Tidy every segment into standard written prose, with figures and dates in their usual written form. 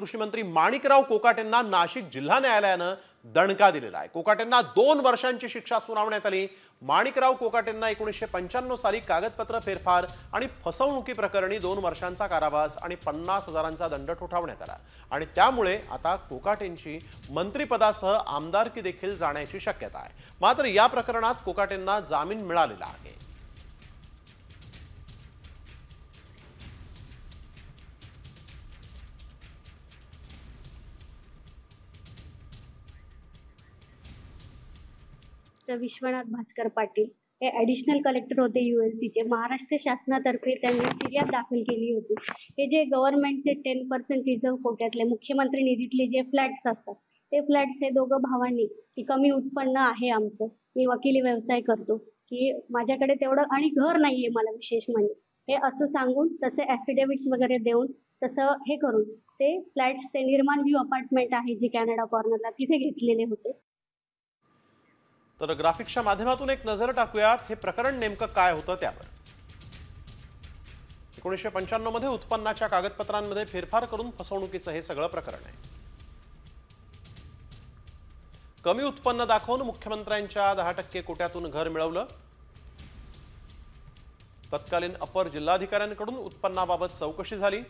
कृषी मंत्री माणिकराव कोकाटेंना नाशिक जिल्हा न्यायालयानं दणका दिलेला आहे। कोकाटेंना 2 वर्षांची शिक्षा सुनावण्यात आली। माणिकराव कोकाटेंना 1995 साली कागदपत्र फेरफार आणि फसवणुकी प्रकरणी 2 वर्षांचा कारावास आणि 50,000चा दंड ठोठावण्यात आला आणि त्यामुळे आता कोकाटेंची मंत्रिपदासह आमदारकी देखील जाण्याची शक्यता आहे। मात्र या प्रकरणात कोकाटेंना जामीन मिळालेला आहे। विश्वनाथ भास्कर पाटील हे ॲडिशनल कलेक्टर होते ULCचे। महाराष्ट्र शासनातर्फे त्यांनी फिर्याद दाखल केली होती। हे जे गव्हर्नमेंटचे 10% रिझर्व्ह कोट्यातले मुख्यमंत्री निधीतले जे फ्लॅट्स असतात, ते फ्लॅट्स हे दोघं भावांनी की कमी उत्पन्न आहे आमचं, मी वकिली व्यवसाय करतो, की माझ्याकडे तेवढं आणि घर नाहीये मला विशेष म्हणजे, हे असं सांगून तसे ॲफिडेव्हिट्स वगैरे देऊन तसं हे करून ते फ्लॅट्स ते निर्माण व्ह्यू अपार्टमेंट आहे जी कॅनडा कॉर्नरला तिथे घेतलेले होते। तर ग्राफिक्सच्या माध्यमातून एक नजर टाकूयात हे प्रकरण नेमकं काय होतं त्यावर। 1995 मध्ये उत्पन्नाच्या कागदपत्रांमध्ये फेरफार करून फसवणुकीचं हे सगळं प्रकरण आहे। कमी उत्पन्न दाखवून मुख्यमंत्र्यांच्या 10% कोट्यातून घर मिळवलं। तत्कालीन अपर जिल्हाधिकाऱ्यांकडून उत्पन्नाबाबत चौकशी झाली।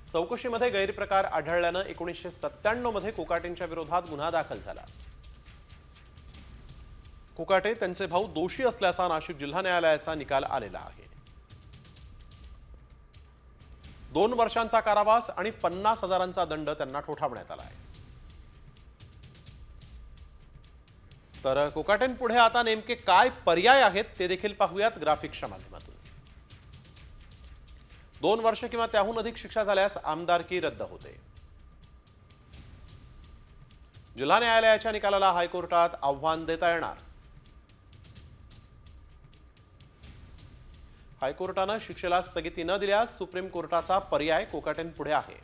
चौकशीमध्ये गैरप्रकार आढळल्यानं 1997 मध्ये कोकाटेंच्या विरोधात गुन्हा दाखल झाला। कोकाटे त्यांचे भाऊ दोषी असल्याचा नाशिक जिल्हा न्यायालयाचा निकाल आलेला आहे। 2 वर्षांचा कारावास आणि 50,000चा दंड त्यांना ठोठावण्यात आला आहे। तर कोकाटेंपुढे आता नेमके काय पर्याय आहेत ते देखील पाहूयात ग्राफिक्सच्या माध्यमातून। 2 वर्ष किंवा त्याहून अधिक शिक्षा झाल्यास आमदारकी रद्द होते। जिल्हा न्यायालयाच्या निकालाला हायकोर्टात आव्हान देता येणार। हायकोर्टानं शिक्षेला स्थगिती न दिल्यास सुप्रीम कोर्टाचा पर्याय कोकाटेंपुढे आहे।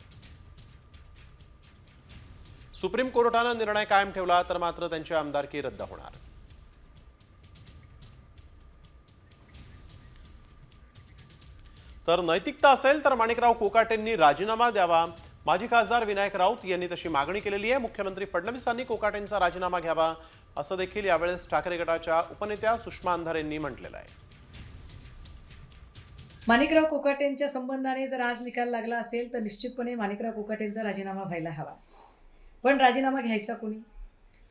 सुप्रीम कोर्टानं निर्णय कायम ठेवला तर मात्र त्यांची आमदारकी रद्द होणार। तर नैतिकता असेल तर माणिकराव कोकाटेंनी राजीनामा द्यावा। माजी खासदार विनायक राऊत यांनी तशी मागणी केलेली आहे। मुख्यमंत्री फडणवीसांनी कोकाटेंचा राजीनामा घ्यावा असं देखील यावेळेस ठाकरे गटाच्या उपनेत्या सुषमा अंधारेंनी म्हटलेलं आहे। माणिकराव कोकाटेंच्या संबंधाने जर आज निकाल लागला असेल तर निश्चितपणे माणिकराव कोकाटेंचा राजीनामा व्हायला हवा। पण राजीनामा घ्यायचा कोणी?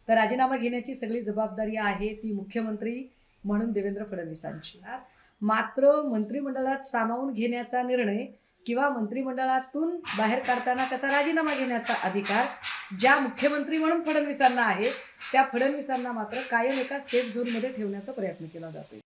तर राजीनामा घेण्याची सगळी जबाबदारी आहे ती मुख्यमंत्री म्हणून देवेंद्र फडणवीसांची। मात्र मंत्रिमंडळात सामावून घेण्याचा निर्णय किंवा मंत्रिमंडळातून बाहेर काढताना त्याचा राजीनामा घेण्याचा अधिकार ज्या मुख्यमंत्री म्हणून फडणवीसांना आहे, त्या फडणवीसांना मात्र कायम एका सेफ झोनमध्ये ठेवण्याचा प्रयत्न केला जातो।